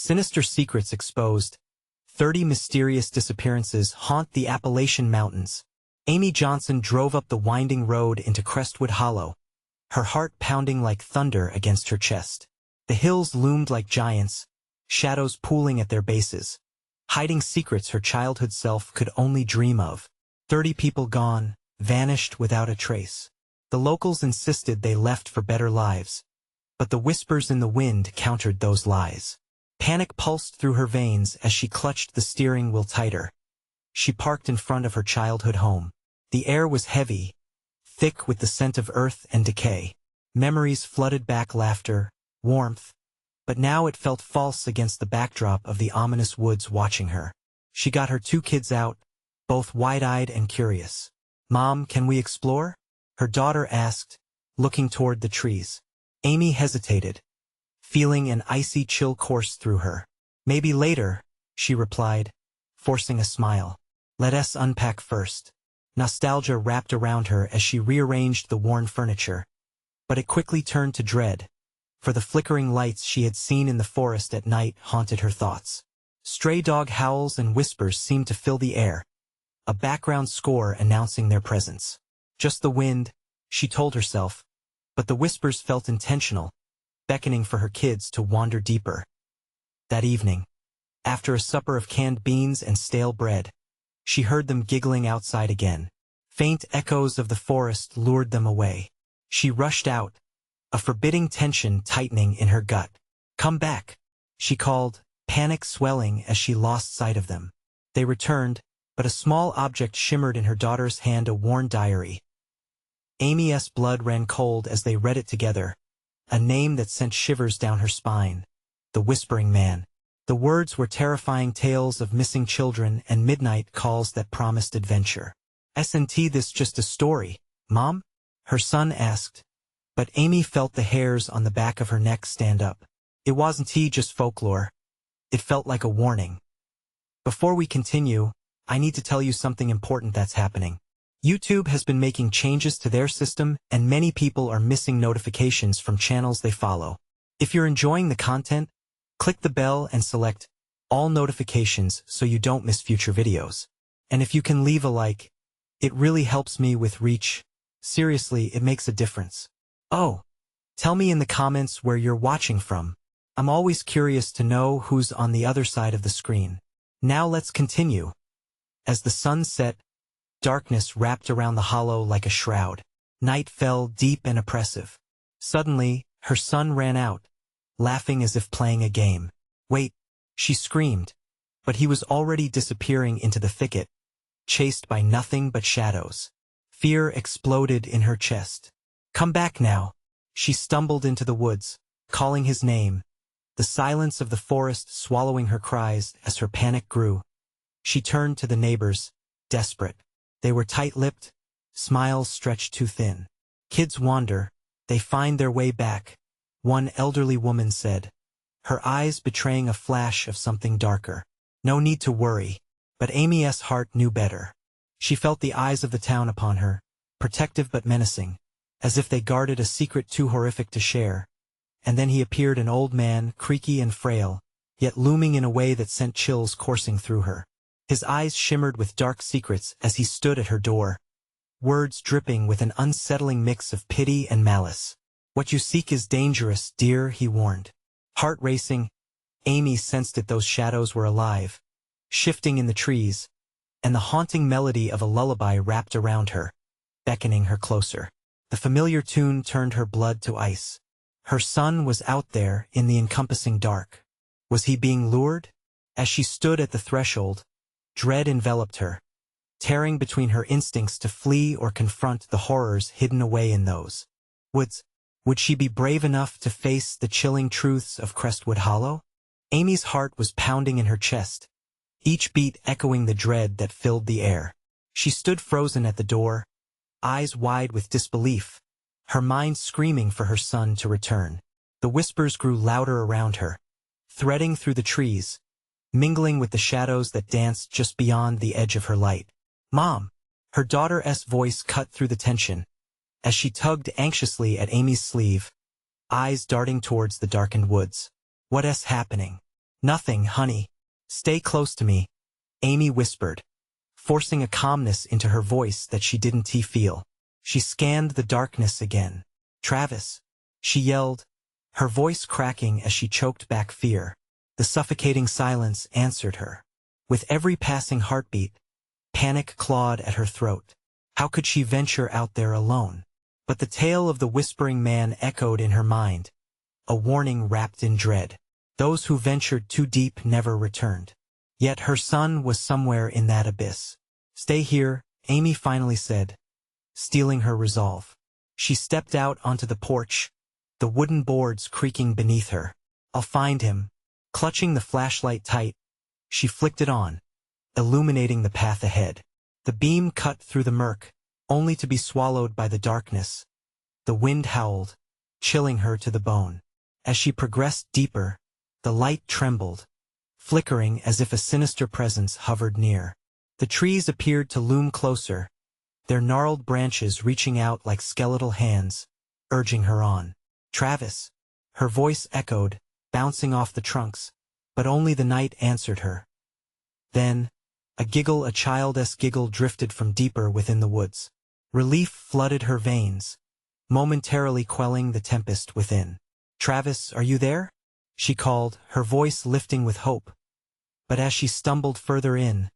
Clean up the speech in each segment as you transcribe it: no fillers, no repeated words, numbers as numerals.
Sinister secrets exposed. 30 mysterious disappearances haunt the Appalachian Mountains. Amy Johnson drove up the winding road into Crestwood Hollow, her heart pounding like thunder against her chest. The hills loomed like giants, shadows pooling at their bases, hiding secrets her childhood self could only dream of. 30 people gone, vanished without a trace. The locals insisted they left for better lives, but the whispers in the wind countered those lies. Panic pulsed through her veins as she clutched the steering wheel tighter. She parked in front of her childhood home. The air was heavy, thick with the scent of earth and decay. Memories flooded back, laughter, warmth, but now it felt false against the backdrop of the ominous woods watching her. She got her 2 kids out, both wide-eyed and curious. "Mom, can we explore?" her daughter asked, looking toward the trees. Amy hesitated, feeling an icy chill course through her. "Maybe later," she replied, forcing a smile. "Let us unpack first." Nostalgia wrapped around her as she rearranged the worn furniture, but it quickly turned to dread, for the flickering lights she had seen in the forest at night haunted her thoughts. Stray dog howls and whispers seemed to fill the air, a background score announcing their presence. Just the wind, she told herself, but the whispers felt intentional, beckoning for her kids to wander deeper. That evening, after a supper of canned beans and stale bread, she heard them giggling outside again. Faint echoes of the forest lured them away. She rushed out, a forbidding tension tightening in her gut. "Come back," she called, panic swelling as she lost sight of them. They returned, but a small object shimmered in her daughter's hand, a worn diary. Amy's blood ran cold as they read it together, a name that sent shivers down her spine. The Whispering Man. The words were terrifying tales of missing children and midnight calls that promised adventure. "Isn't this just a story, Mom?" her son asked, but Amy felt the hairs on the back of her neck stand up. It wasn't just folklore. It felt like a warning. "Before we continue, I need to tell you something important that's happening. YouTube has been making changes to their system, and many people are missing notifications from channels they follow. If you're enjoying the content, click the bell and select all notifications so you don't miss future videos. And if you can leave a like, it really helps me with reach. Seriously, it makes a difference. Oh, tell me in the comments where you're watching from. I'm always curious to know who's on the other side of the screen. Now let's continue. As the sun set, darkness wrapped around the hollow like a shroud. Night fell deep and oppressive. Suddenly, her son ran out, laughing as if playing a game. "Wait," she screamed, but he was already disappearing into the thicket, chased by nothing but shadows. Fear exploded in her chest. "Come back now." She stumbled into the woods, calling his name, the silence of the forest swallowing her cries as her panic grew. She turned to the neighbors, desperate. They were tight-lipped, smiles stretched too thin. "Kids wander, they find their way back," one elderly woman said, her eyes betraying a flash of something darker. No need to worry, but Amy's heart knew better. She felt the eyes of the town upon her, protective but menacing, as if they guarded a secret too horrific to share. And then he appeared, an old man, creaky and frail, yet looming in a way that sent chills coursing through her. His eyes shimmered with dark secrets as he stood at her door, words dripping with an unsettling mix of pity and malice. "What you seek is dangerous, dear," he warned. Heart racing, Amy sensed that those shadows were alive, shifting in the trees, and the haunting melody of a lullaby wrapped around her, beckoning her closer. The familiar tune turned her blood to ice. Her son was out there in the encompassing dark. Was he being lured? As she stood at the threshold, dread enveloped her, tearing between her instincts to flee or confront the horrors hidden away in those woods. Would she be brave enough to face the chilling truths of Crestwood Hollow? Amy's heart was pounding in her chest, each beat echoing the dread that filled the air. She stood frozen at the door, eyes wide with disbelief, her mind screaming for her son to return. The whispers grew louder around her, threading through the trees, mingling with the shadows that danced just beyond the edge of her light. "Mom!" Her daughter's voice cut through the tension, as she tugged anxiously at Amy's sleeve, eyes darting towards the darkened woods. "What's happening?" Nothing, honey. Stay close to me, Amy whispered, forcing a calmness into her voice that she didn't feel. She scanned the darkness again. Travis, she yelled, her voice cracking as she choked back fear. The suffocating silence answered her. With every passing heartbeat, panic clawed at her throat. How could she venture out there alone? But the tale of the whispering man echoed in her mind, a warning wrapped in dread. Those who ventured too deep never returned. Yet her son was somewhere in that abyss. Stay here, Amy finally said, steeling her resolve. She stepped out onto the porch, the wooden boards creaking beneath her. I'll find him. Clutching the flashlight tight, she flicked it on, illuminating the path ahead. The beam cut through the murk, only to be swallowed by the darkness. The wind howled, chilling her to the bone. As she progressed deeper, the light trembled, flickering as if a sinister presence hovered near. The trees appeared to loom closer, their gnarled branches reaching out like skeletal hands, urging her on. Travis, her voice echoed, bouncing off the trunks, but only the night answered her. Then, a child's giggle drifted from deeper within the woods. Relief flooded her veins, momentarily quelling the tempest within. Travis, are you there? She called, her voice lifting with hope. But as she stumbled further in,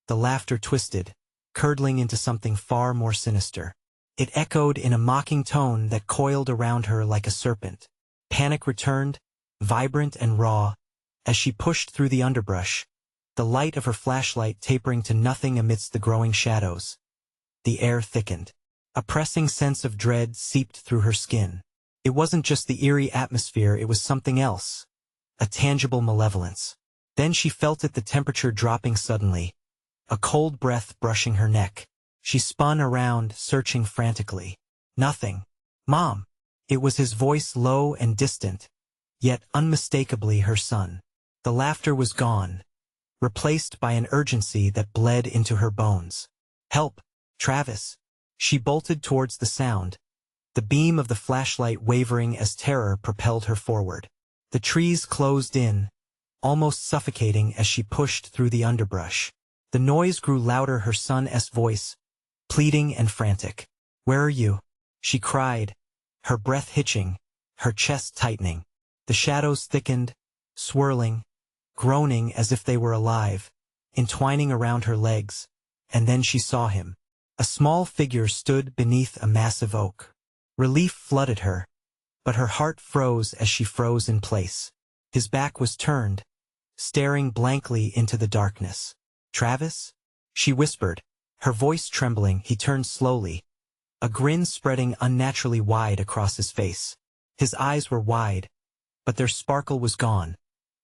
the laughter twisted, curdling into something far more sinister. It echoed in a mocking tone that coiled around her like a serpent. Panic returned, vibrant and raw, as she pushed through the underbrush, the light of her flashlight tapering to nothing amidst the growing shadows. The air thickened. A pressing sense of dread seeped through her skin. It wasn't just the eerie atmosphere, it was something else. A tangible malevolence. Then she felt the temperature dropping suddenly, a cold breath brushing her neck. She spun around, searching frantically. Nothing. Mom! It was his voice, low and distant, yet unmistakably her son. The laughter was gone, replaced by an urgency that bled into her bones. Help, Travis! She bolted towards the sound, the beam of the flashlight wavering as terror propelled her forward. The trees closed in, almost suffocating as she pushed through the underbrush. The noise grew louder, her son's voice, pleading and frantic. Where are you? She cried, her breath hitching, her chest tightening. The shadows thickened, swirling, groaning as if they were alive, entwining around her legs, and then she saw him. A small figure stood beneath a massive oak. Relief flooded her, but her heart froze as she froze in place. His back was turned, staring blankly into the darkness. Travis? She whispered, her voice trembling. He turned slowly, a grin spreading unnaturally wide across his face. His eyes were wide, but their sparkle was gone,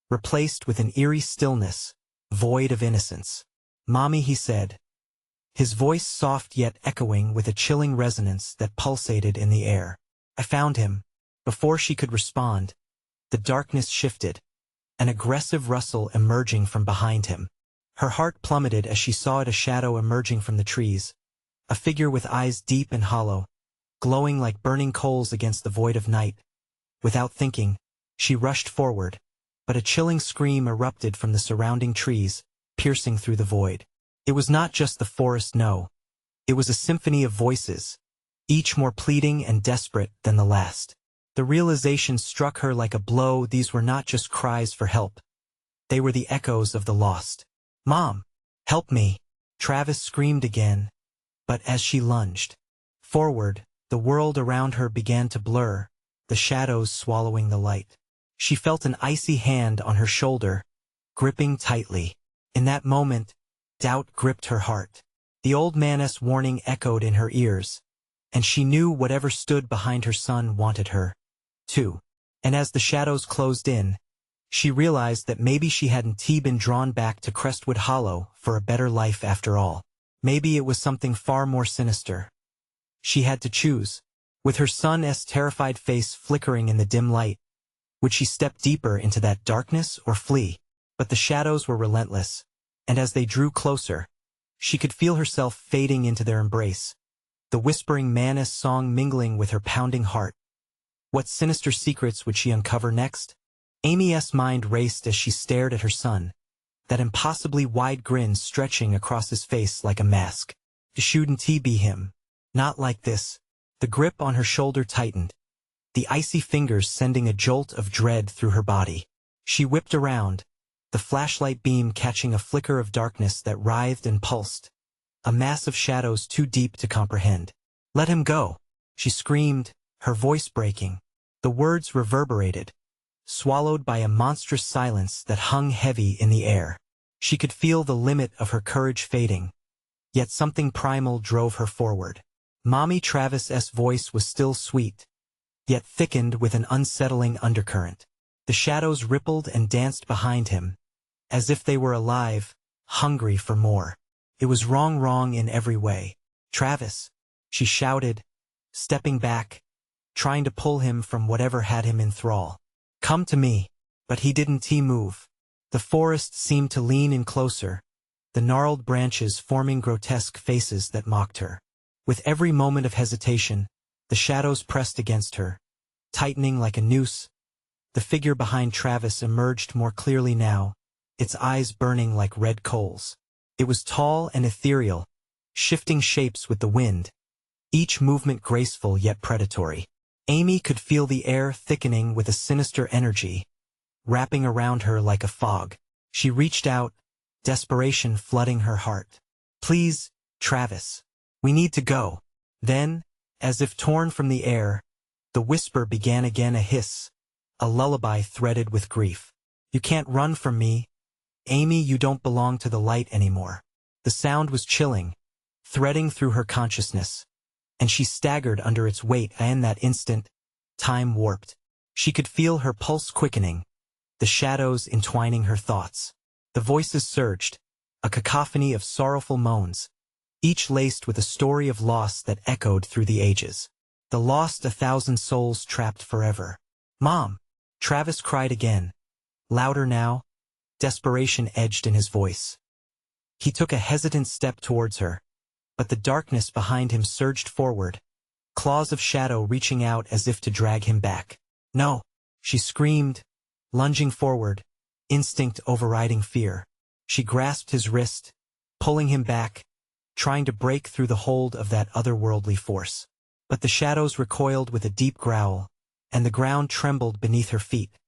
replaced with an eerie stillness, void of innocence. Mommy, he said, his voice soft yet echoing with a chilling resonance that pulsated in the air. I found him. Before she could respond, the darkness shifted, an aggressive rustle emerging from behind him. Her heart plummeted as she saw a shadow emerging from the trees, a figure with eyes deep and hollow, glowing like burning coals against the void of night. Without thinking, she rushed forward, but a chilling scream erupted from the surrounding trees, piercing through the void. It was not just the forest, no. It was a symphony of voices, each more pleading and desperate than the last. The realization struck her like a blow. These were not just cries for help. They were the echoes of the lost. Mom! Help me! Travis screamed again, but as she lunged forward, the world around her began to blur, the shadows swallowing the light. She felt an icy hand on her shoulder, gripping tightly. In that moment, doubt gripped her heart. The old man's warning echoed in her ears, and she knew whatever stood behind her son wanted her, too. And as the shadows closed in, she realized that maybe she hadn't been drawn back to Crestwood Hollow for a better life after all. Maybe it was something far more sinister. She had to choose. With her son's terrified face flickering in the dim light, would she step deeper into that darkness or flee? But the shadows were relentless, and as they drew closer, she could feel herself fading into their embrace, the whispering man's song mingling with her pounding heart. What sinister secrets would she uncover next? Amy's mind raced as she stared at her son, that impossibly wide grin stretching across his face like a mask. Shouldn't he be him? Not like this. The grip on her shoulder tightened, the icy fingers sending a jolt of dread through her body. She whipped around, the flashlight beam catching a flicker of darkness that writhed and pulsed, a mass of shadows too deep to comprehend. "Let him go!" she screamed, her voice breaking. The words reverberated, swallowed by a monstrous silence that hung heavy in the air. She could feel the limit of her courage fading, yet something primal drove her forward. Mommy Travis's voice was still sweet, yet thickened with an unsettling undercurrent. The shadows rippled and danced behind him, as if they were alive, hungry for more. It was wrong in every way. "Travis," she shouted, stepping back, trying to pull him from whatever had him in thrall. "Come to me." But he didn't move. The forest seemed to lean in closer, the gnarled branches forming grotesque faces that mocked her. With every moment of hesitation, the shadows pressed against her, tightening like a noose. The figure behind Travis emerged more clearly now, its eyes burning like red coals. It was tall and ethereal, shifting shapes with the wind, each movement graceful yet predatory. Amy could feel the air thickening with a sinister energy, wrapping around her like a fog. She reached out, desperation flooding her heart. "Please, Travis. We need to go." Then, as if torn from the air, the whisper began again, a hiss, a lullaby threaded with grief. "You can't run from me. Amy, you don't belong to the light anymore." The sound was chilling, threading through her consciousness, and she staggered under its weight. In that instant, time warped. She could feel her pulse quickening, the shadows entwining her thoughts. The voices surged, a cacophony of sorrowful moans, each laced with a story of loss that echoed through the ages. The lost 1,000 souls trapped forever. "Mom!" Travis cried again, louder now, desperation edged in his voice. He took a hesitant step towards her, but the darkness behind him surged forward, claws of shadow reaching out as if to drag him back. "No!" she screamed, lunging forward, instinct overriding fear. She grasped his wrist, pulling him back, trying to break through the hold of that otherworldly force. But the shadows recoiled with a deep growl, and the ground trembled beneath her feet.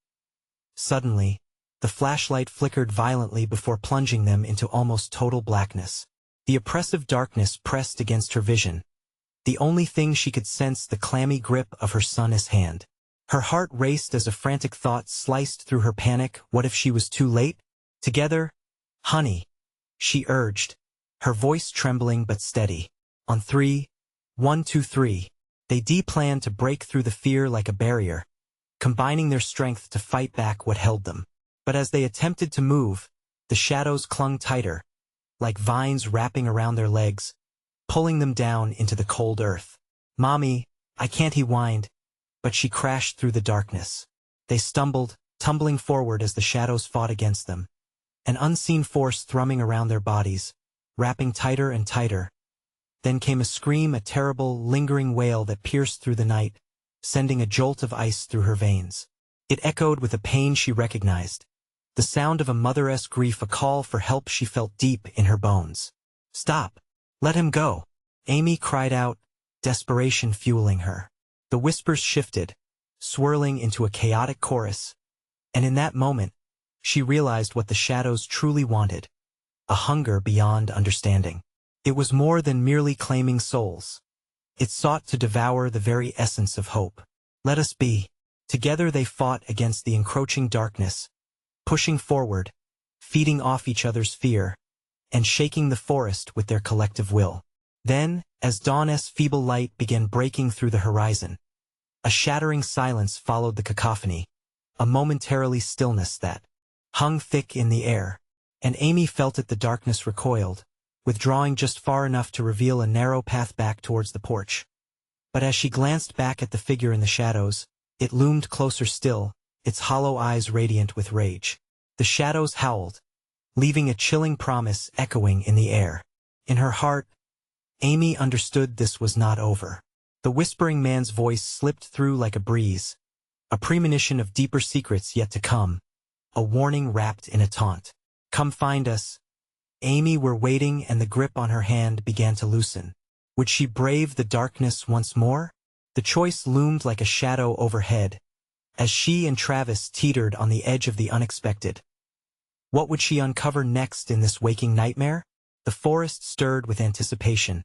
Suddenly, the flashlight flickered violently before plunging them into almost total blackness. The oppressive darkness pressed against her vision. The only thing she could sense the clammy grip of her son's hand. Her heart raced as a frantic thought sliced through her panic. What if she was too late? "Together, honey," she urged, her voice trembling but steady. "On 3, 1, 2, 3. They planned to break through the fear like a barrier, combining their strength to fight back what held them. But as they attempted to move, the shadows clung tighter, like vines wrapping around their legs, pulling them down into the cold earth. "Mommy, I can't," he whined, but she crashed through the darkness. They stumbled, tumbling forward as the shadows fought against them, an unseen force thrumming around their bodies, wrapping tighter and tighter. Then came a scream, a terrible, lingering wail that pierced through the night, sending a jolt of ice through her veins. It echoed with a pain she recognized, the sound of a mother's grief, a call for help she felt deep in her bones. "Stop! Let him go!" Amy cried out, desperation fueling her. The whispers shifted, swirling into a chaotic chorus, and in that moment, she realized what the shadows truly wanted, a hunger beyond understanding. It was more than merely claiming souls. It sought to devour the very essence of hope. "Let us be." Together they fought against the encroaching darkness, pushing forward, feeding off each other's fear, and shaking the forest with their collective will. Then, as dawn's feeble light began breaking through the horizon, a shattering silence followed the cacophony, a momentarily stillness that hung thick in the air, and Amy felt it. The darkness recoiled, withdrawing just far enough to reveal a narrow path back towards the porch. But as she glanced back at the figure in the shadows, it loomed closer still, its hollow eyes radiant with rage. The shadows howled, leaving a chilling promise echoing in the air. In her heart, Amy understood this was not over. The whispering man's voice slipped through like a breeze, a premonition of deeper secrets yet to come, a warning wrapped in a taunt. Come find us, Amy, we're waiting, and the grip on her hand began to loosen. Would she brave the darkness once more? The choice loomed like a shadow overhead, as she and Travis teetered on the edge of the unexpected. What would she uncover next in this waking nightmare? The forest stirred with anticipation,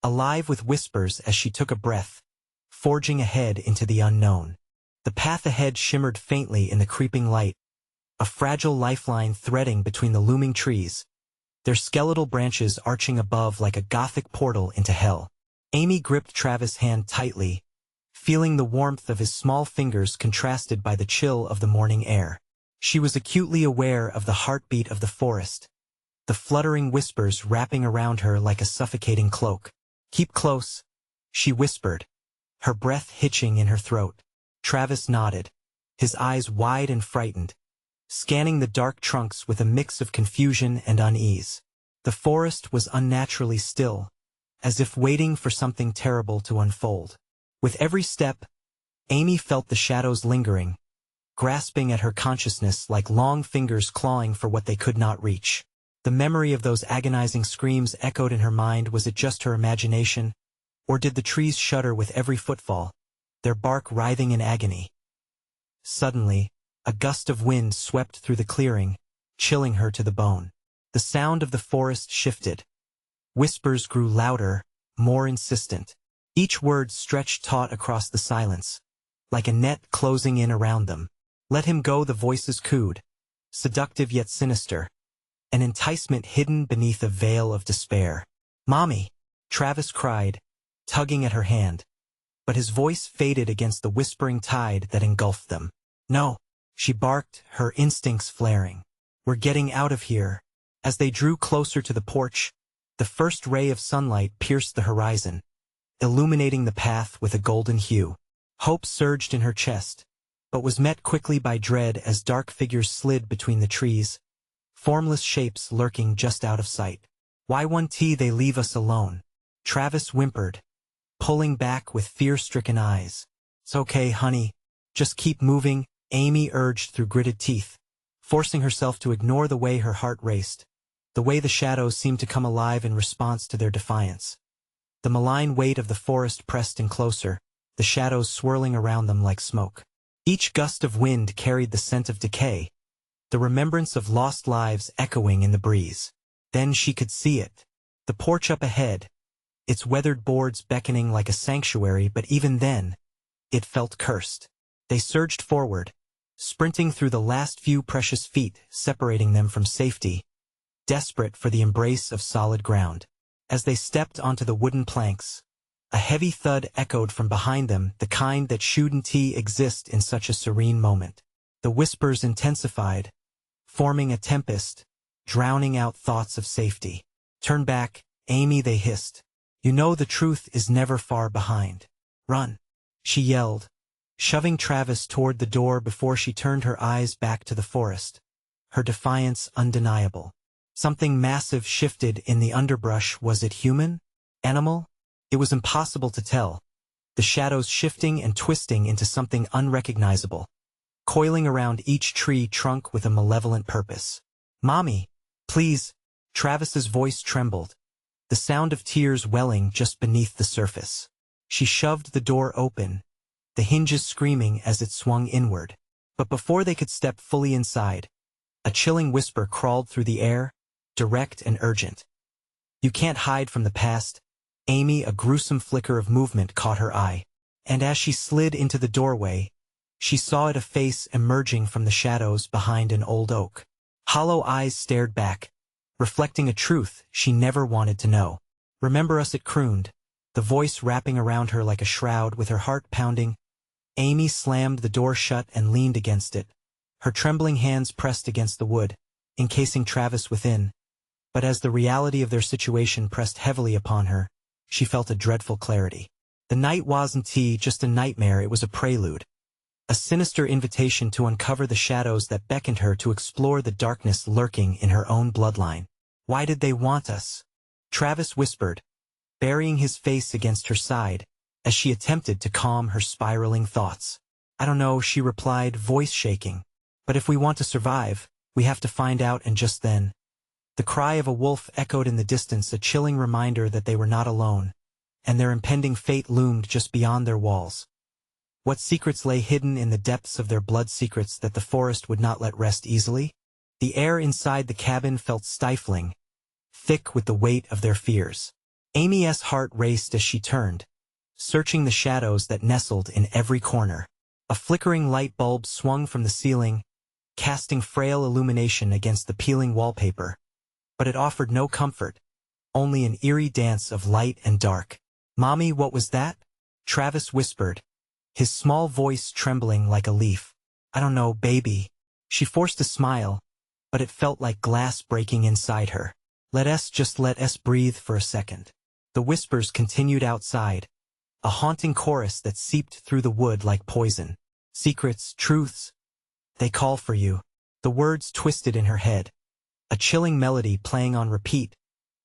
alive with whispers as she took a breath, forging ahead into the unknown. The path ahead shimmered faintly in the creeping light, a fragile lifeline threading between the looming trees, their skeletal branches arching above like a gothic portal into hell. Amy gripped Travis' hand tightly, feeling the warmth of his small fingers contrasted by the chill of the morning air. She was acutely aware of the heartbeat of the forest, the fluttering whispers wrapping around her like a suffocating cloak. Keep close, she whispered, her breath hitching in her throat. Travis nodded, his eyes wide and frightened, scanning the dark trunks with a mix of confusion and unease. The forest was unnaturally still, as if waiting for something terrible to unfold. With every step, Amy felt the shadows lingering, grasping at her consciousness like long fingers clawing for what they could not reach. The memory of those agonizing screams echoed in her mind. Was it just her imagination, or did the trees shudder with every footfall, their bark writhing in agony? Suddenly, a gust of wind swept through the clearing, chilling her to the bone. The sound of the forest shifted. Whispers grew louder, more insistent. Each word stretched taut across the silence, like a net closing in around them. Let him go, the voices cooed, seductive yet sinister, an enticement hidden beneath a veil of despair. Mommy, Travis cried, tugging at her hand, but his voice faded against the whispering tide that engulfed them. No, she barked, her instincts flaring. We're getting out of here. As they drew closer to the porch, the first ray of sunlight pierced the horizon, illuminating the path with a golden hue. Hope surged in her chest, but was met quickly by dread as dark figures slid between the trees, formless shapes lurking just out of sight. Why won't they leave us alone? Travis whimpered, pulling back with fear-stricken eyes. It's okay, honey. Just keep moving, Amy urged through gritted teeth, forcing herself to ignore the way her heart raced, the way the shadows seemed to come alive in response to their defiance. The malign weight of the forest pressed in closer, the shadows swirling around them like smoke. Each gust of wind carried the scent of decay, the remembrance of lost lives echoing in the breeze. Then she could see it. The porch up ahead, its weathered boards beckoning like a sanctuary, but even then, it felt cursed. They surged forward, sprinting through the last few precious feet separating them from safety, desperate for the embrace of solid ground. As they stepped onto the wooden planks, a heavy thud echoed from behind them, the kind that shouldn't exist in such a serene moment. The whispers intensified, forming a tempest, drowning out thoughts of safety. Turn back, Amy, they hissed. You know the truth is never far behind. Run, she yelled, shoving Travis toward the door before she turned her eyes back to the forest, her defiance undeniable. Something massive shifted in the underbrush. Was it human? Animal? It was impossible to tell, the shadows shifting and twisting into something unrecognizable, coiling around each tree trunk with a malevolent purpose. Mommy, please, Travis's voice trembled, the sound of tears welling just beneath the surface. She shoved the door open, the hinges screaming as it swung inward. But before they could step fully inside, a chilling whisper crawled through the air, direct and urgent. You can't hide from the past, Amy. A gruesome flicker of movement caught her eye, and as she slid into the doorway, she saw it, a face emerging from the shadows behind an old oak. Hollow eyes stared back, reflecting a truth she never wanted to know. Remember us, it crooned, the voice wrapping around her like a shroud. With her heart pounding, Amy slammed the door shut and leaned against it, her trembling hands pressed against the wood, encasing Travis within. But as the reality of their situation pressed heavily upon her, she felt a dreadful clarity. The night wasn't just a nightmare, it was a prelude, a sinister invitation to uncover the shadows that beckoned her to explore the darkness lurking in her own bloodline. Why did they want us? Travis whispered, burying his face against her side, as she attempted to calm her spiraling thoughts. I don't know, she replied, voice shaking. But if we want to survive, we have to find out. And just then, the cry of a wolf echoed in the distance, a chilling reminder that they were not alone, and their impending fate loomed just beyond their walls. What secrets lay hidden in the depths of their blood, secrets that the forest would not let rest easily? The air inside the cabin felt stifling, thick with the weight of their fears. Amy's heart raced as she turned, searching the shadows that nestled in every corner. A flickering light bulb swung from the ceiling, casting frail illumination against the peeling wallpaper. But it offered no comfort, only an eerie dance of light and dark. "Mommy, what was that?" Travis whispered, his small voice trembling like a leaf. "I don't know, baby." She forced a smile, but it felt like glass breaking inside her. Let us breathe for a second." The whispers continued outside, a haunting chorus that seeped through the wood like poison. "Secrets, truths, they call for you." The words twisted in her head, a chilling melody playing on repeat,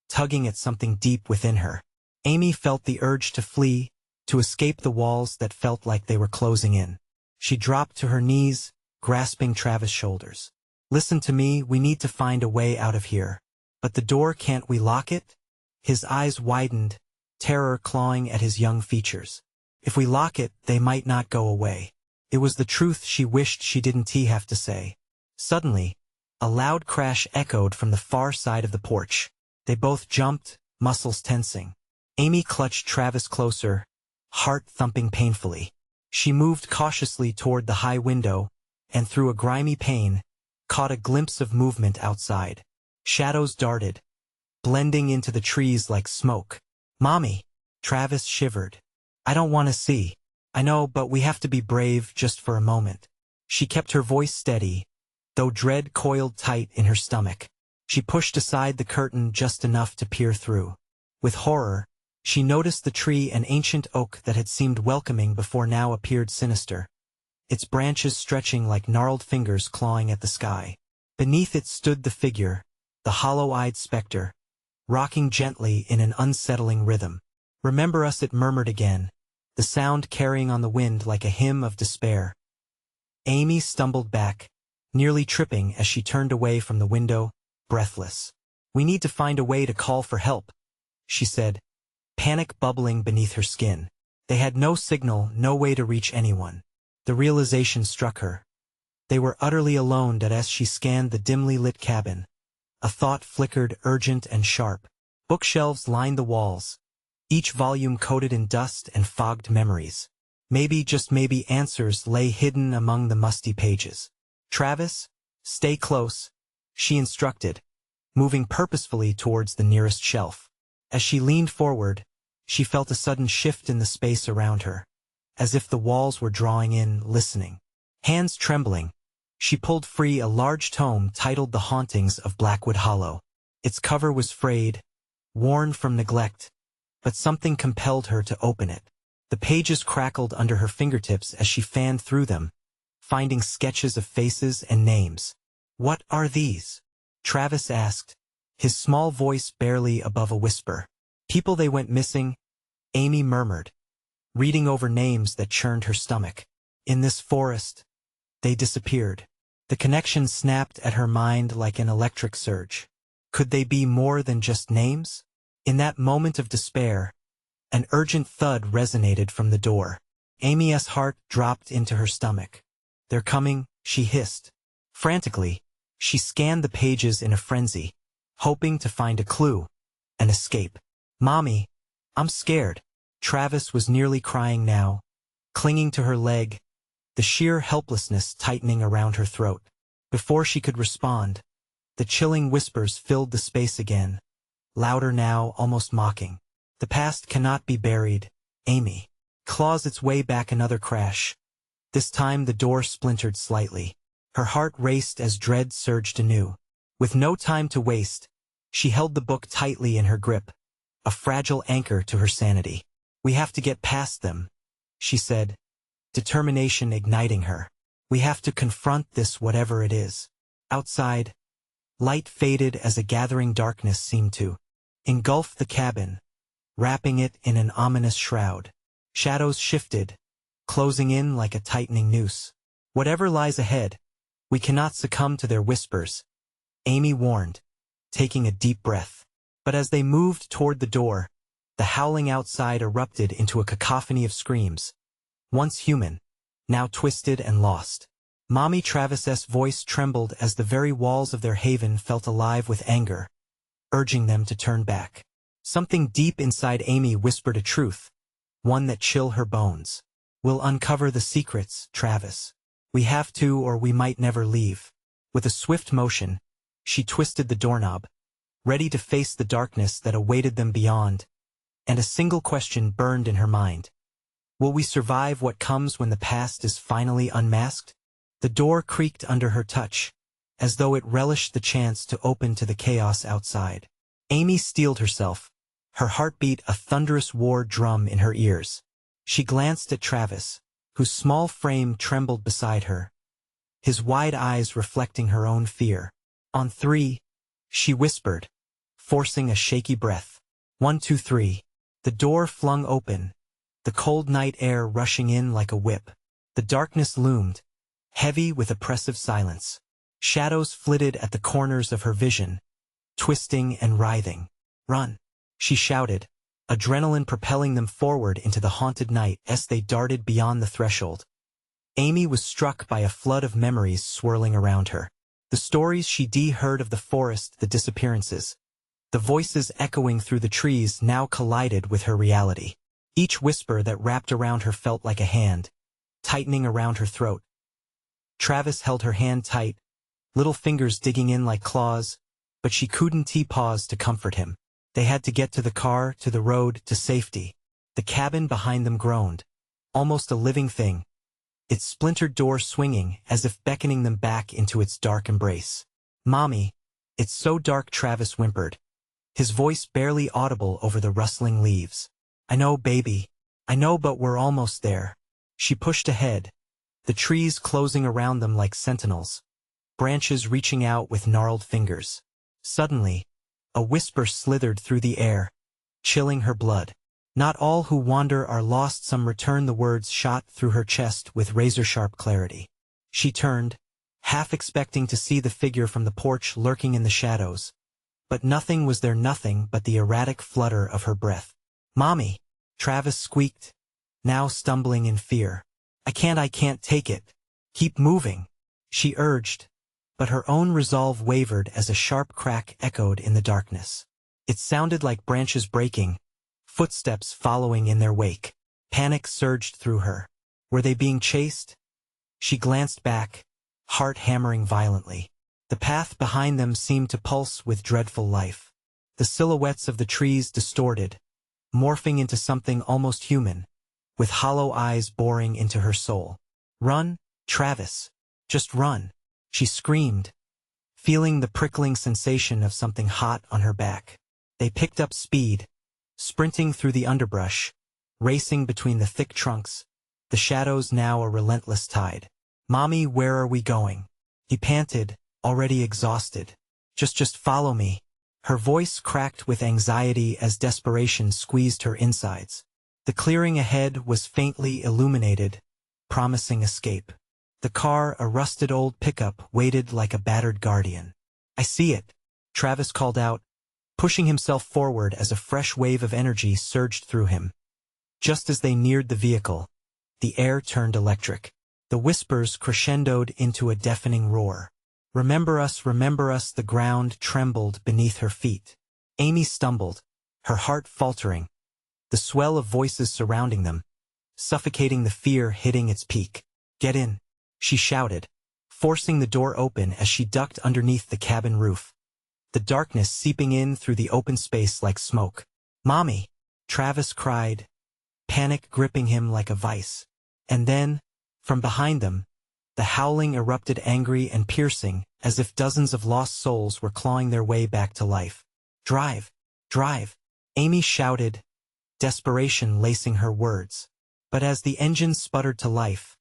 tugging at something deep within her. Amy felt the urge to flee, to escape the walls that felt like they were closing in. She dropped to her knees, grasping Travis' shoulders. "Listen to me, we need to find a way out of here." "But the door, can't we lock it?" His eyes widened, terror clawing at his young features. "If we lock it, they might not go away." It was the truth she wished she didn't have to say. Suddenly, a loud crash echoed from the far side of the porch. They both jumped, muscles tensing. Amy clutched Travis closer, heart thumping painfully. She moved cautiously toward the high window, and through a grimy pane, caught a glimpse of movement outside. Shadows darted, blending into the trees like smoke. "Mommy!" Travis shivered. "I don't want to see." "I know, but we have to be brave just for a moment." She kept her voice steady, though dread coiled tight in her stomach. She pushed aside the curtain just enough to peer through. With horror, she noticed the tree, an ancient oak that had seemed welcoming before now appeared sinister, its branches stretching like gnarled fingers clawing at the sky. Beneath it stood the figure, the hollow-eyed specter, rocking gently in an unsettling rhythm. "Remember us," it murmured again, the sound carrying on the wind like a hymn of despair. Amy stumbled back, nearly tripping as she turned away from the window, breathless. "We need to find a way to call for help," she said, panic bubbling beneath her skin. They had no signal, no way to reach anyone. The realization struck her. They were utterly alone. As she scanned the dimly lit cabin, a thought flickered, urgent and sharp. Bookshelves lined the walls, each volume coated in dust and fogged memories. Maybe, just maybe, answers lay hidden among the musty pages. "Travis, stay close," she instructed, moving purposefully towards the nearest shelf. As she leaned forward, she felt a sudden shift in the space around her, as if the walls were drawing in, listening. Hands trembling, she pulled free a large tome titled The Hauntings of Blackwood Hollow. Its cover was frayed, worn from neglect, but something compelled her to open it. The pages crackled under her fingertips as she fanned through them, finding sketches of faces and names. "What are these?" Travis asked, his small voice barely above a whisper. "People they went missing," Amy murmured, reading over names that churned her stomach. "In this forest, they disappeared." The connection snapped at her mind like an electric surge. Could they be more than just names? In that moment of despair, an urgent thud resonated from the door. Amy's heart dropped into her stomach. "They're coming," she hissed. Frantically, she scanned the pages in a frenzy, hoping to find a clue, an escape. "Mommy, I'm scared." Travis was nearly crying now, clinging to her leg, the sheer helplessness tightening around her throat. Before she could respond, the chilling whispers filled the space again, louder now, almost mocking. "The past cannot be buried, Amy." Claws its way back. Another crash. This time the door splintered slightly. Her heart raced as dread surged anew. With no time to waste, she held the book tightly in her grip, a fragile anchor to her sanity. "We have to get past them," she said, determination igniting her. "We have to confront this, whatever it is." Outside, light faded as a gathering darkness seemed to engulf the cabin, wrapping it in an ominous shroud. Shadows shifted, closing in like a tightening noose. Whatever lies ahead, we cannot succumb to their whispers, Amy warned, taking a deep breath. But as they moved toward the door, the howling outside erupted into a cacophony of screams. Once human, now twisted and lost. Mommy Travis's voice trembled as the very walls of their haven felt alive with anger, urging them to turn back. Something deep inside Amy whispered a truth, one that chilled her bones. We'll uncover the secrets, Travis. We have to, or we might never leave. With a swift motion, she twisted the doorknob, ready to face the darkness that awaited them beyond, and a single question burned in her mind. Will we survive what comes when the past is finally unmasked? The door creaked under her touch, as though it relished the chance to open to the chaos outside. Amy steeled herself, her heartbeat a thunderous war drum in her ears. She glanced at Travis, whose small frame trembled beside her, his wide eyes reflecting her own fear. On three, she whispered, forcing a shaky breath. 1, 2, 3. The door flung open, the cold night air rushing in like a whip. The darkness loomed, heavy with oppressive silence. Shadows flitted at the corners of her vision, twisting and writhing. Run, she shouted, adrenaline propelling them forward into the haunted night as they darted beyond the threshold. Amy was struck by a flood of memories swirling around her. The stories she'd heard of the forest, the disappearances. The voices echoing through the trees now collided with her reality. Each whisper that wrapped around her felt like a hand, tightening around her throat. Travis held her hand tight, little fingers digging in like claws, but she couldn't pause to comfort him. They had to get to the car, to the road, to safety. The cabin behind them groaned, almost a living thing, its splintered door swinging as if beckoning them back into its dark embrace. Mommy, it's so dark, Travis whimpered, his voice barely audible over the rustling leaves. I know, baby. I know, but we're almost there. She pushed ahead, the trees closing around them like sentinels, branches reaching out with gnarled fingers. Suddenly, a whisper slithered through the air, chilling her blood. Not all who wander are lost, some return. The words shot through her chest with razor-sharp clarity. She turned, half expecting to see the figure from the porch lurking in the shadows. But nothing was there, nothing but the erratic flutter of her breath. Mommy, Travis squeaked, now stumbling in fear. I can't take it. Keep moving, she urged, but her own resolve wavered as a sharp crack echoed in the darkness. It sounded like branches breaking, footsteps following in their wake. Panic surged through her. Were they being chased? She glanced back, heart hammering violently. The path behind them seemed to pulse with dreadful life. The silhouettes of the trees distorted, morphing into something almost human, with hollow eyes boring into her soul. Run, Travis. Just run, she screamed, feeling the prickling sensation of something hot on her back. They picked up speed, sprinting through the underbrush, racing between the thick trunks, the shadows now a relentless tide. Mommy, where are we going? He panted, already exhausted. Just follow me. Her voice cracked with anxiety as desperation squeezed her insides. The clearing ahead was faintly illuminated, promising escape. The car, a rusted old pickup, waited like a battered guardian. I see it, Travis called out, pushing himself forward as a fresh wave of energy surged through him. Just as they neared the vehicle, the air turned electric. The whispers crescendoed into a deafening roar. Remember us, the ground trembled beneath her feet. Amy stumbled, her heart faltering, the swell of voices surrounding them, suffocating the fear hitting its peak. Get in, she shouted, forcing the door open as she ducked underneath the cabin roof, the darkness seeping in through the open space like smoke. Mommy, Travis cried, panic gripping him like a vice. And then, from behind them, the howling erupted angry and piercing, as if dozens of lost souls were clawing their way back to life. Drive, drive, Amy shouted, desperation lacing her words. But as the engine sputtered to life,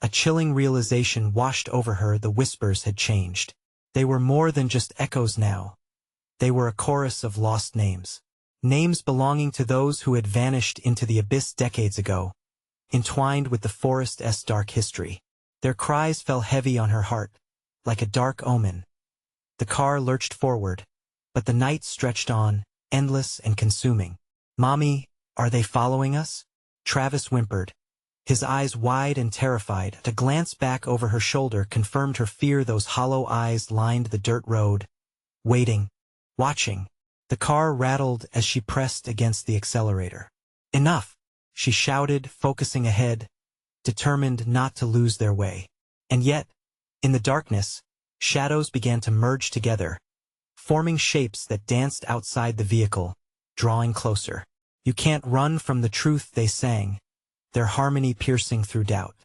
a chilling realization washed over her. The whispers had changed. They were more than just echoes now. They were a chorus of lost names. Names belonging to those who had vanished into the abyss decades ago, entwined with the forest's dark history. Their cries fell heavy on her heart, like a dark omen. The car lurched forward, but the night stretched on, endless and consuming. "Mommy, are they following us?" Travis whimpered, his eyes wide and terrified. A glance back over her shoulder confirmed her fear. Those hollow eyes lined the dirt road, waiting, watching. The car rattled as she pressed against the accelerator. "Enough!" she shouted, focusing ahead, determined not to lose their way. And yet, in the darkness, shadows began to merge together, forming shapes that danced outside the vehicle, drawing closer. "You can't run from the truth," they sang, their harmony piercing through doubt.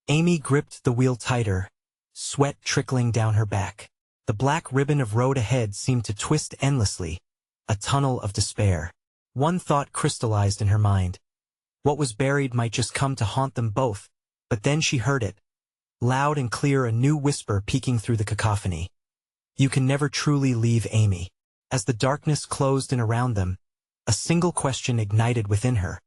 Amy gripped the wheel tighter, sweat trickling down her back. The black ribbon of road ahead seemed to twist endlessly, a tunnel of despair. One thought crystallized in her mind. What was buried might just come to haunt them both, but then she heard it. Loud and clear, a new whisper peeking through the cacophony. "You can never truly leave Amy." As the darkness closed in around them, a single question ignited within her.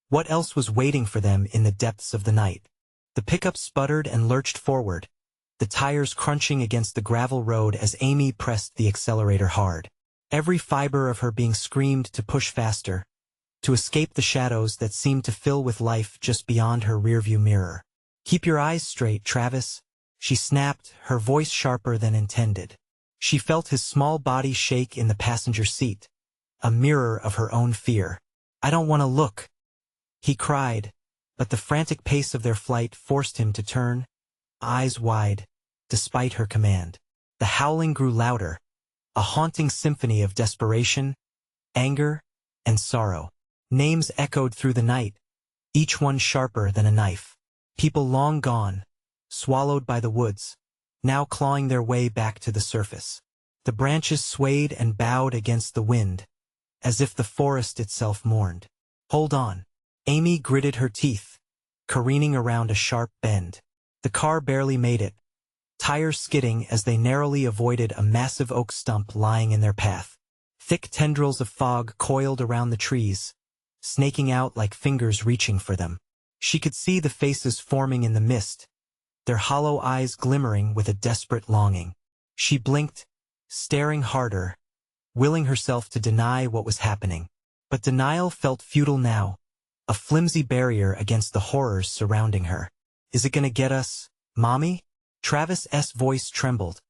What else was waiting for them in the depths of the night? The pickup sputtered and lurched forward, the tires crunching against the gravel road as Amy pressed the accelerator hard. Every fiber of her being screamed to push faster, to escape the shadows that seemed to fill with life just beyond her rearview mirror. "Keep your eyes straight, Travis," she snapped, her voice sharper than intended. She felt his small body shake in the passenger seat, a mirror of her own fear. "I don't want to look," he cried, but the frantic pace of their flight forced him to turn, eyes wide, despite her command. The howling grew louder, a haunting symphony of desperation, anger, and sorrow. Names echoed through the night, each one sharper than a knife. People long gone, swallowed by the woods, now clawing their way back to the surface. The branches swayed and bowed against the wind, as if the forest itself mourned. "Hold on." Amy gritted her teeth, careening around a sharp bend. The car barely made it, tires skidding as they narrowly avoided a massive oak stump lying in their path. Thick tendrils of fog coiled around the trees, snaking out like fingers reaching for them. She could see the faces forming in the mist, their hollow eyes glimmering with a desperate longing. She blinked, staring harder, willing herself to deny what was happening. But denial felt futile now, a flimsy barrier against the horrors surrounding her. "Is it gonna get us, Mommy?" Travis's voice trembled,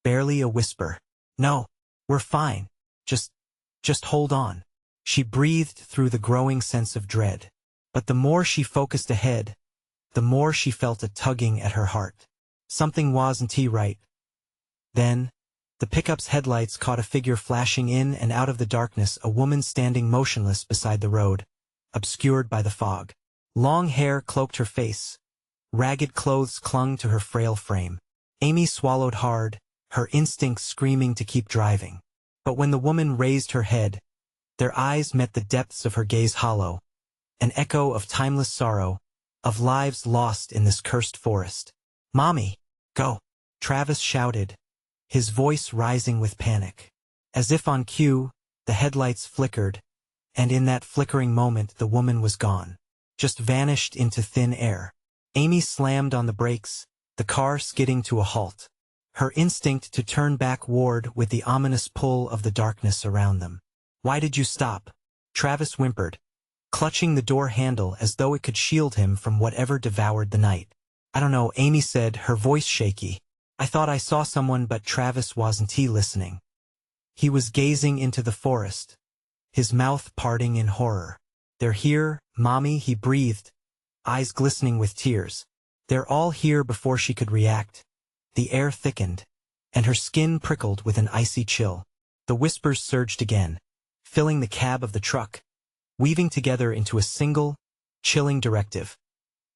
barely a whisper. "No, we're fine. Just hold on." She breathed through the growing sense of dread. But the more she focused ahead, the more she felt a tugging at her heart. Something wasn't right. Then, the pickup's headlights caught a figure flashing in and out of the darkness, a woman standing motionless beside the road, obscured by the fog. Long hair cloaked her face. Ragged clothes clung to her frail frame. Amy swallowed hard, her instincts screaming to keep driving. But when the woman raised her head, their eyes met the depths of her gaze hollow, an echo of timeless sorrow, of lives lost in this cursed forest. "Mommy, go!" Travis shouted, his voice rising with panic. As if on cue, the headlights flickered, and in that flickering moment the woman was gone, just vanished into thin air. Amy slammed on the brakes, the car skidding to a halt, her instinct to turn back warred with the ominous pull of the darkness around them. "Why did you stop?" Travis whimpered, clutching the door handle as though it could shield him from whatever devoured the night. "I don't know," Amy said, her voice shaky. "I thought I saw someone," but Travis wasn't listening. He was gazing into the forest, his mouth parting in horror. "They're here, Mommy," he breathed, eyes glistening with tears. "They're all here." Before she could react, the air thickened, and her skin prickled with an icy chill. The whispers surged again, filling the cab of the truck, weaving together into a single, chilling directive.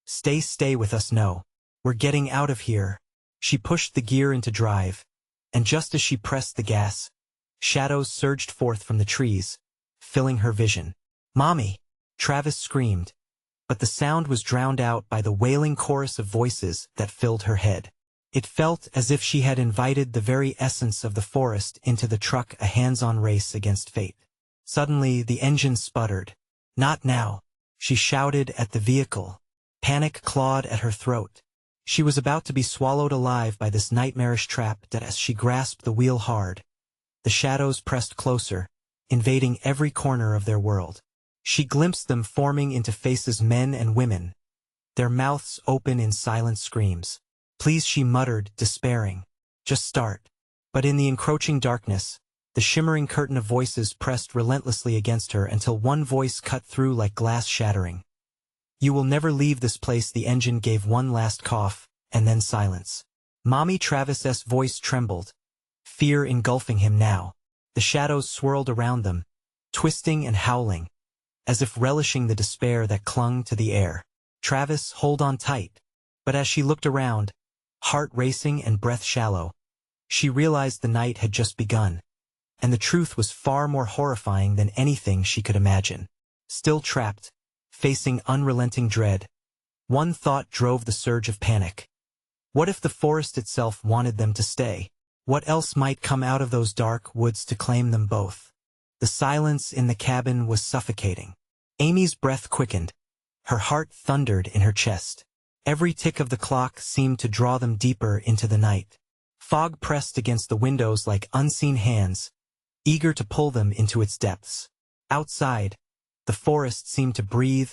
Stay with us." "No. We're getting out of here." She pushed the gear into drive, and just as she pressed the gas, shadows surged forth from the trees, filling her vision. "Mommy!" Travis screamed, but the sound was drowned out by the wailing chorus of voices that filled her head. It felt as if she had invited the very essence of the forest into the truck, a hands-on race against fate. Suddenly, the engine sputtered. "Not now!" she shouted at the vehicle, Panic clawed at her throat. She was about to be swallowed alive by this nightmarish trap that as she grasped the wheel hard, the shadows pressed closer, invading every corner of their world. She glimpsed them forming into faces, men and women, their mouths open in silent screams. "Please," she muttered, despairing. "Just start." But in the encroaching darkness, the shimmering curtain of voices pressed relentlessly against her until one voice cut through like glass shattering. "You will never leave this place." The engine gave one last cough, and then silence. Mommy Travis's voice trembled, fear engulfing him now. The shadows swirled around them, twisting and howling, as if relishing the despair that clung to the air. "Travis, hold on tight." But as she looked around, heart racing and breath shallow, she realized the night had just begun, and the truth was far more horrifying than anything she could imagine. Still trapped, facing unrelenting dread, one thought drove the surge of panic. What if the forest itself wanted them to stay? What else might come out of those dark woods to claim them both? The silence in the cabin was suffocating. Amy's breath quickened. Her heart thundered in her chest. Every tick of the clock seemed to draw them deeper into the night. Fog pressed against the windows like unseen hands, eager to pull them into its depths. Outside, the forest seemed to breathe,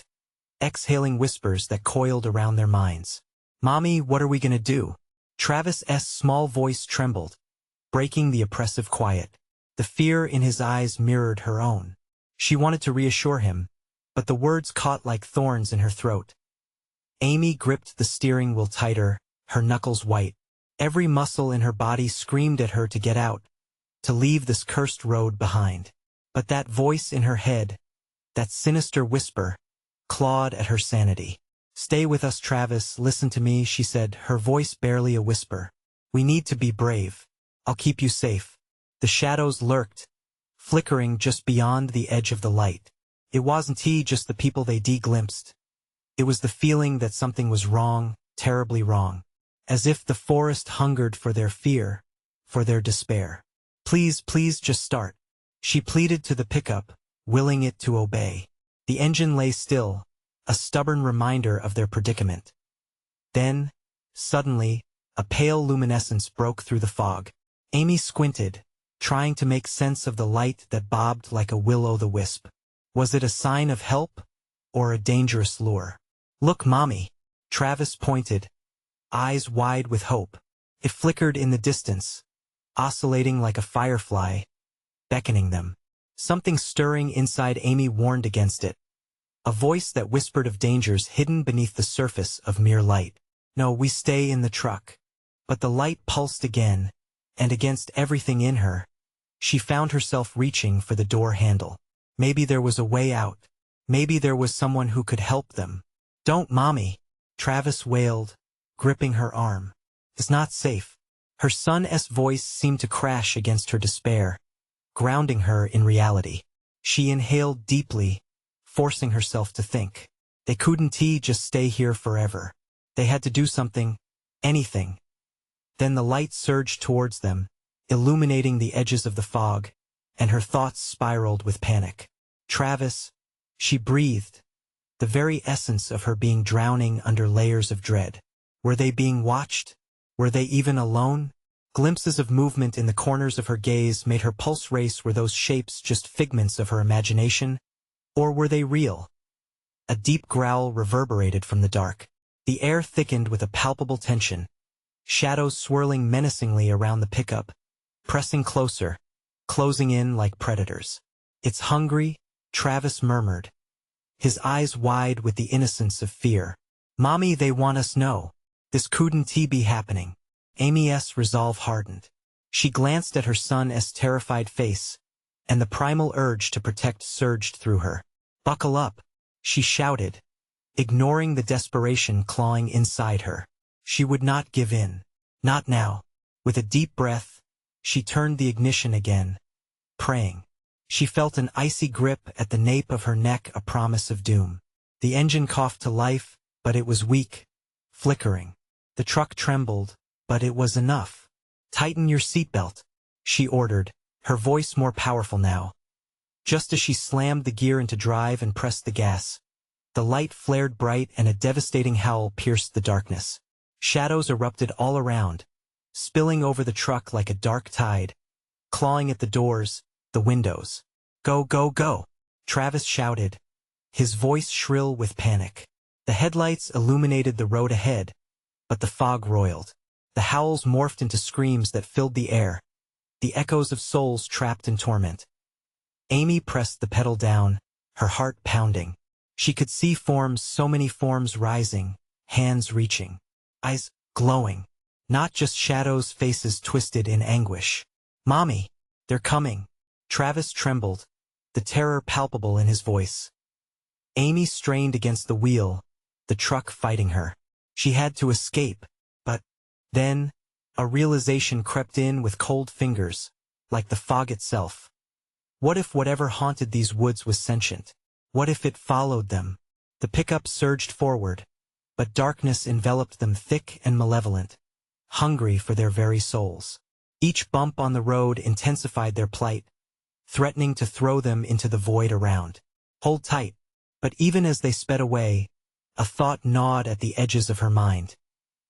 exhaling whispers that coiled around their minds. "Mommy, what are we gonna do?" Travis's small voice trembled, breaking the oppressive quiet. The fear in his eyes mirrored her own. She wanted to reassure him, but the words caught like thorns in her throat. Amy gripped the steering wheel tighter, her knuckles white. Every muscle in her body screamed at her to get out, to leave this cursed road behind. But that voice in her head, that sinister whisper, clawed at her sanity. "Stay with us, Travis, listen to me," she said, her voice barely a whisper. "We need to be brave. I'll keep you safe." The shadows lurked, flickering just beyond the edge of the light. It wasn't just the people they glimpsed. It was the feeling that something was wrong, terribly wrong. As if the forest hungered for their fear, for their despair. "Please, please just start." She pleaded to the pickup, willing it to obey. The engine lay still, a stubborn reminder of their predicament. Then, suddenly, a pale luminescence broke through the fog. Amy squinted, trying to make sense of the light that bobbed like a will-o'-the-wisp. Was it a sign of help, or a dangerous lure? "Look, Mommy." Travis pointed, eyes wide with hope. It flickered in the distance, oscillating like a firefly, beckoning them. Something stirring inside Amy warned against it. A voice that whispered of dangers hidden beneath the surface of mere light. "No, we stay in the truck." But the light pulsed again, and against everything in her, she found herself reaching for the door handle. Maybe there was a way out. Maybe there was someone who could help them. "Don't, Mommy," Travis wailed, gripping her arm. "It's not safe." Her son's voice seemed to crash against her despair, grounding her in reality. She inhaled deeply, forcing herself to think. They couldn't just stay here forever. They had to do something, anything. Then the light surged towards them, illuminating the edges of the fog, and her thoughts spiraled with panic. "Travis," she breathed, the very essence of her being drowning under layers of dread. Were they being watched? Were they even alone? Glimpses of movement in the corners of her gaze made her pulse race. Were those shapes just figments of her imagination? Or were they real? A deep growl reverberated from the dark. The air thickened with a palpable tension, shadows swirling menacingly around the pickup, pressing closer, closing in like predators. "It's hungry," Travis murmured, his eyes wide with the innocence of fear. "Mommy, they want us know. This couldn't be happening." Amy's resolve hardened. She glanced at her son's terrified face, and the primal urge to protect surged through her. "Buckle up," she shouted, ignoring the desperation clawing inside her. She would not give in. Not now. With a deep breath, she turned the ignition again, praying. She felt an icy grip at the nape of her neck, a promise of doom. The engine coughed to life, but it was weak, flickering. The truck trembled, but it was enough. "Tighten your seatbelt," she ordered, her voice more powerful now. Just as she slammed the gear into drive and pressed the gas, The light flared bright and a devastating howl pierced the darkness. Shadows erupted all around, spilling over the truck like a dark tide, clawing at the doors, the windows. "Go, go, go!" Travis shouted, his voice shrill with panic. The headlights illuminated the road ahead, but the fog roiled. The howls morphed into screams that filled the air, the echoes of souls trapped in torment. Amy pressed the pedal down, her heart pounding. She could see forms, so many forms rising, hands reaching, eyes glowing. Not just shadows, faces twisted in anguish. "Mommy, they're coming." Travis trembled, the terror palpable in his voice. Amy strained against the wheel, the truck fighting her. She had to escape, but then a realization crept in with cold fingers, like the fog itself. What if whatever haunted these woods was sentient? What if it followed them? The pickup surged forward, but darkness enveloped them, thick and malevolent, hungry for their very souls. Each bump on the road intensified their plight, threatening to throw them into the void around. "Hold tight." But even as they sped away, a thought gnawed at the edges of her mind.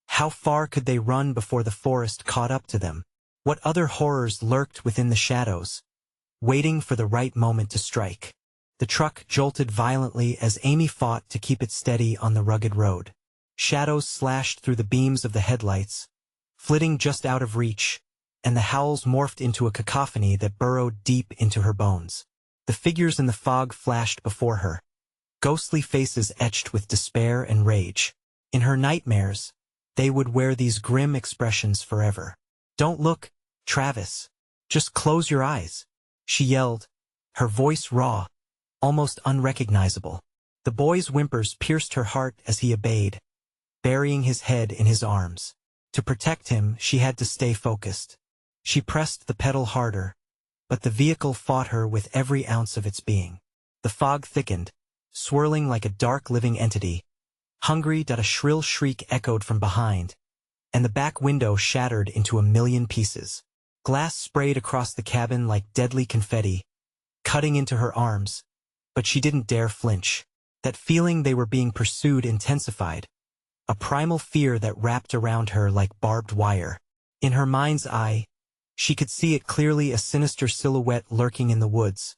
How far could they run before the forest caught up to them? What other horrors lurked within the shadows, waiting for the right moment to strike? The truck jolted violently as Amy fought to keep it steady on the rugged road. Shadows slashed through the beams of the headlights, flitting just out of reach, and the howls morphed into a cacophony that burrowed deep into her bones. The figures in the fog flashed before her, ghostly faces etched with despair and rage. In her nightmares, they would wear these grim expressions forever. "Don't look, Travis. Just close your eyes," she yelled, her voice raw, almost unrecognizable. The boy's whimpers pierced her heart as he obeyed, burying his head in his arms. To protect him, she had to stay focused. She pressed the pedal harder, but the vehicle fought her with every ounce of its being. The fog thickened, swirling like a dark living entity, hungry. A shrill shriek echoed from behind, and the back window shattered into a million pieces. Glass sprayed across the cabin like deadly confetti, cutting into her arms, but she didn't dare flinch. That feeling they were being pursued intensified, a primal fear that wrapped around her like barbed wire. In her mind's eye, she could see it clearly, a sinister silhouette lurking in the woods,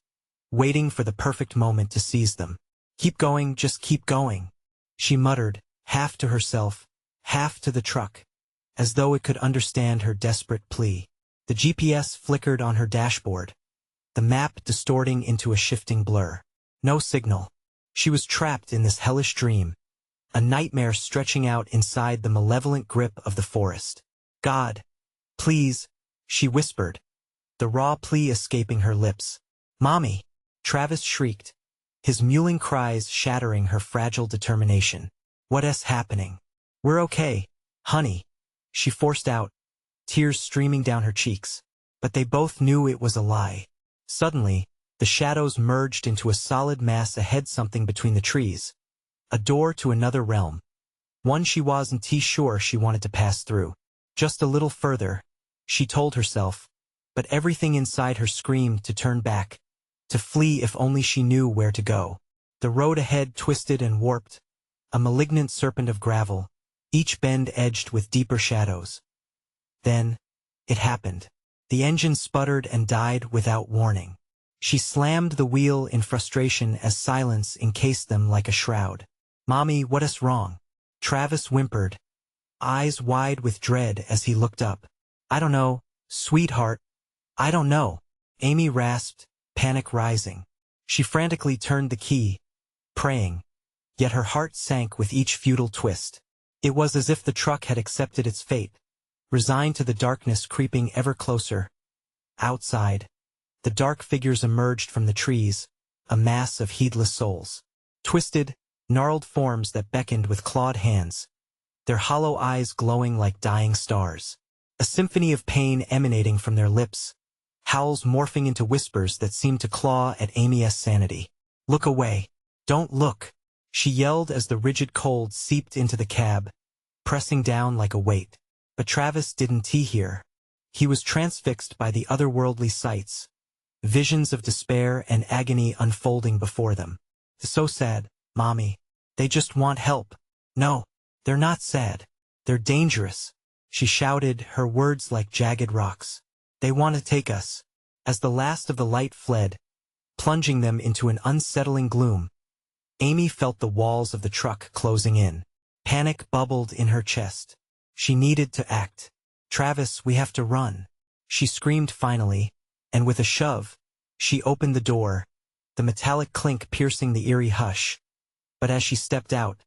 waiting for the perfect moment to seize them. "Keep going, just keep going," she muttered, half to herself, half to the truck, as though it could understand her desperate plea. The GPS flickered on her dashboard, the map distorting into a shifting blur. No signal. She was trapped in this hellish dream, a nightmare stretching out inside the malevolent grip of the forest. "God, please," she whispered, the raw plea escaping her lips. "Mommy!" Travis shrieked, his mewling cries shattering her fragile determination. "What's happening?" "We're okay, honey," she forced out, tears streaming down her cheeks. But they both knew it was a lie. Suddenly, the shadows merged into a solid mass ahead, something between the trees. A door to another realm. One she wasn't sure she wanted to pass through. Just a little further, she told herself, but everything inside her screamed to turn back, to flee if only she knew where to go. The road ahead twisted and warped, a malignant serpent of gravel, each bend edged with deeper shadows. Then, it happened. The engine sputtered and died without warning. She slammed the wheel in frustration as silence encased them like a shroud. "Mommy, what's wrong?" Travis whimpered, eyes wide with dread as he looked up. "I don't know, sweetheart. I don't know," Amy rasped, panic rising. She frantically turned the key, praying, yet her heart sank with each futile twist. It was as if the truck had accepted its fate, resigned to the darkness creeping ever closer. Outside, the dark figures emerged from the trees, a mass of heedless souls. Twisted, gnarled forms that beckoned with clawed hands, their hollow eyes glowing like dying stars. A symphony of pain emanating from their lips, howls morphing into whispers that seemed to claw at Amy's sanity. "Look away. Don't look," she yelled as the rigid cold seeped into the cab, pressing down like a weight. But Travis didn't hear. He was transfixed by the otherworldly sights, visions of despair and agony unfolding before them. "So sad, Mommy." They just want help. No, they're not sad. They're dangerous. She shouted, her words like jagged rocks. They want to take us. As the last of the light fled, plunging them into an unsettling gloom, Amy felt the walls of the truck closing in. Panic bubbled in her chest. She needed to act. Travis, we have to run. She screamed finally, and with a shove, she opened the door, the metallic clink piercing the eerie hush. But as she stepped out,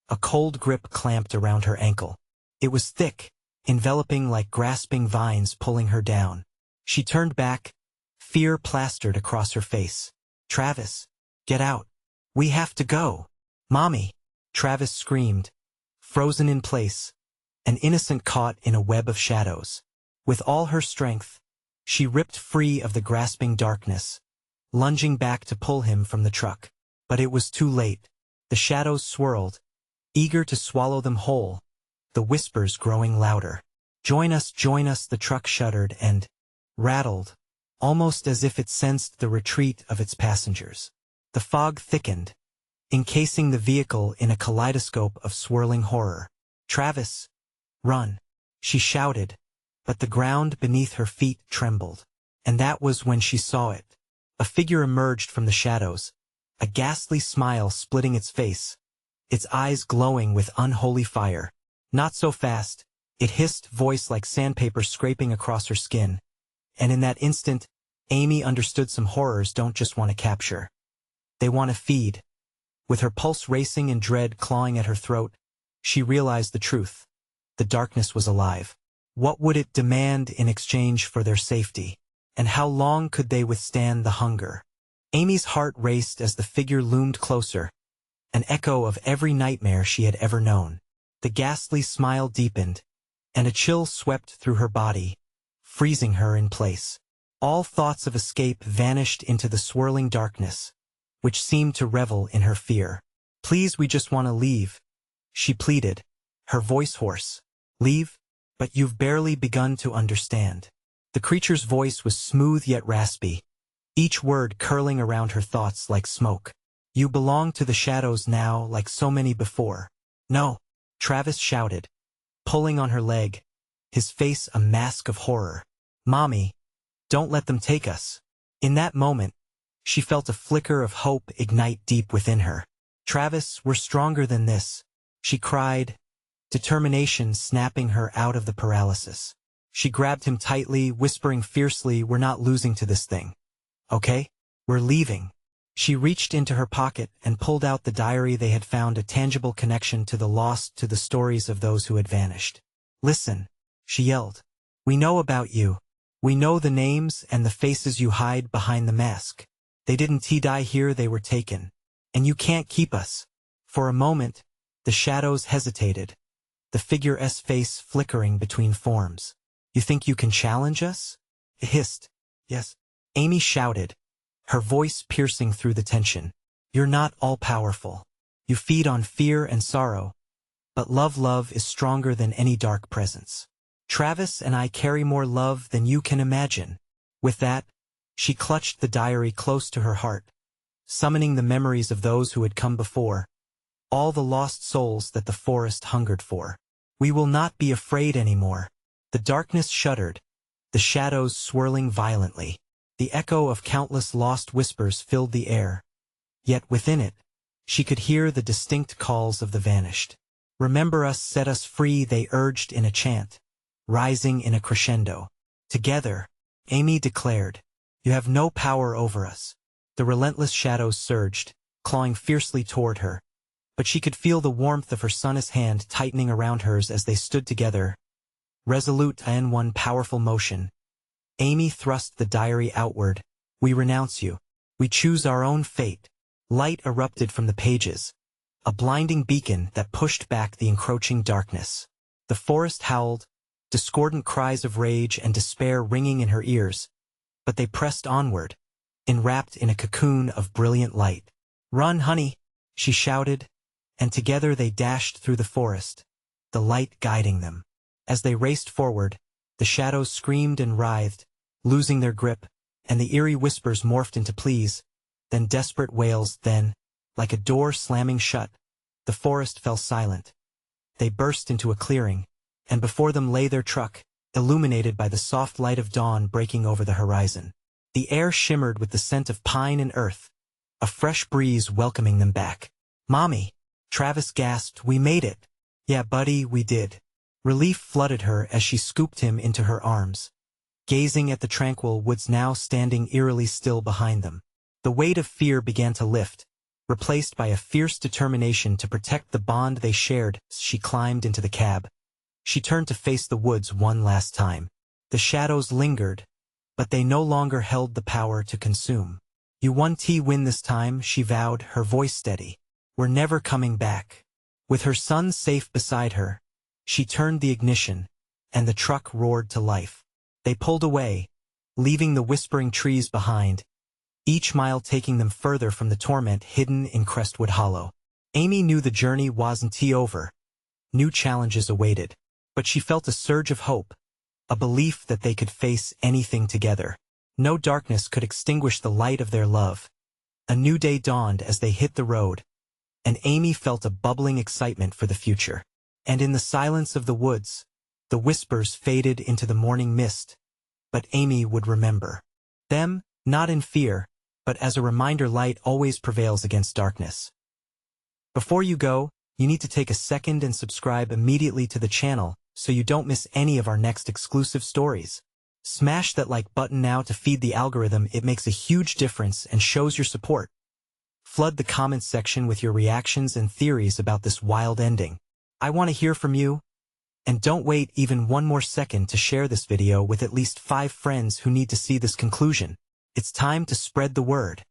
a cold grip clamped around her ankle. It was thick, enveloping like grasping vines pulling her down. She turned back, fear plastered across her face. Travis, get out. We have to go. Mommy, Travis screamed, frozen in place, an innocent caught in a web of shadows. With all her strength, she ripped free of the grasping darkness, lunging back to pull him from the truck. But it was too late. The shadows swirled, eager to swallow them whole, the whispers growing louder. Join us, the truck shuddered and rattled, almost as if it sensed the retreat of its passengers. The fog thickened, encasing the vehicle in a kaleidoscope of swirling horror. Travis, run, she shouted, but the ground beneath her feet trembled. And that was when she saw it. A figure emerged from the shadows, a ghastly smile splitting its face, its eyes glowing with unholy fire. Not so fast, it hissed, voice like sandpaper scraping across her skin. And in that instant, Amy understood some horrors don't just want to capture. They want to feed. With her pulse racing and dread clawing at her throat, she realized the truth. The darkness was alive. What would it demand in exchange for their safety? And how long could they withstand the hunger? Amy's heart raced as the figure loomed closer, an echo of every nightmare she had ever known. The ghastly smile deepened, and a chill swept through her body, freezing her in place. All thoughts of escape vanished into the swirling darkness, which seemed to revel in her fear. Please, we just want to leave, she pleaded, her voice hoarse. Leave? But you've barely begun to understand. The creature's voice was smooth yet raspy, each word curling around her thoughts like smoke. You belong to the shadows now, like so many before. No, Travis shouted, pulling on her leg, his face a mask of horror. Mommy, don't let them take us. In that moment, she felt a flicker of hope ignite deep within her. Travis, we're stronger than this, she cried, determination snapping her out of the paralysis. She grabbed him tightly, whispering fiercely, we're not losing to this thing. Okay? We're leaving. She reached into her pocket and pulled out the diary they had found, a tangible connection to the lost, to the stories of those who had vanished. Listen, she yelled. We know about you. We know the names and the faces you hide behind the mask. They didn't die here, they were taken. And you can't keep us. For a moment, the shadows hesitated, the figure's face flickering between forms. You think you can challenge us? It hissed. Yes. Amy shouted, her voice piercing through the tension. You're not all-powerful. You feed on fear and sorrow. But love is stronger than any dark presence. Travis and I carry more love than you can imagine. With that, she clutched the diary close to her heart, summoning the memories of those who had come before, all the lost souls that the forest hungered for. We will not be afraid anymore. The darkness shuddered, the shadows swirling violently. The echo of countless lost whispers filled the air. Yet within it, she could hear the distinct calls of the vanished. Remember us, set us free, they urged in a chant, rising in a crescendo. Together, Amy declared, you have no power over us. The relentless shadows surged, clawing fiercely toward her, but she could feel the warmth of her son's hand tightening around hers as they stood together, resolute in one powerful motion. Amy thrust the diary outward. We renounce you. We choose our own fate. Light erupted from the pages, a blinding beacon that pushed back the encroaching darkness. The forest howled, discordant cries of rage and despair ringing in her ears, but they pressed onward, enwrapped in a cocoon of brilliant light. Run, honey, she shouted, and together they dashed through the forest, the light guiding them. As they raced forward, the shadows screamed and writhed, losing their grip, and the eerie whispers morphed into pleas, then desperate wails, then, like a door slamming shut, the forest fell silent. They burst into a clearing, and before them lay their truck, illuminated by the soft light of dawn breaking over the horizon. The air shimmered with the scent of pine and earth, a fresh breeze welcoming them back. "Mommy," Travis gasped, "we made it." "Yeah, buddy, we did." Relief flooded her as she scooped him into her arms, gazing at the tranquil woods now standing eerily still behind them. The weight of fear began to lift, replaced by a fierce determination to protect the bond they shared. She climbed into the cab. She turned to face the woods one last time. The shadows lingered, but they no longer held the power to consume. "You won win this time," she vowed, her voice steady. "We're never coming back." With her son safe beside her, she turned the ignition, and the truck roared to life. They pulled away, leaving the whispering trees behind, each mile taking them further from the torment hidden in Crestwood Hollow. Amy knew the journey wasn't over. New challenges awaited. But she felt a surge of hope, a belief that they could face anything together. No darkness could extinguish the light of their love. A new day dawned as they hit the road, and Amy felt a bubbling excitement for the future. And in the silence of the woods, the whispers faded into the morning mist, but Amy would remember them, not in fear, but as a reminder light always prevails against darkness. Before you go, you need to take a second and subscribe immediately to the channel so you don't miss any of our next exclusive stories. Smash that like button now to feed the algorithm. It makes a huge difference and shows your support. Flood the comments section with your reactions and theories about this wild ending. I want to hear from you. And don't wait even one more second to share this video with at least 5 friends who need to see this conclusion. It's time to spread the word.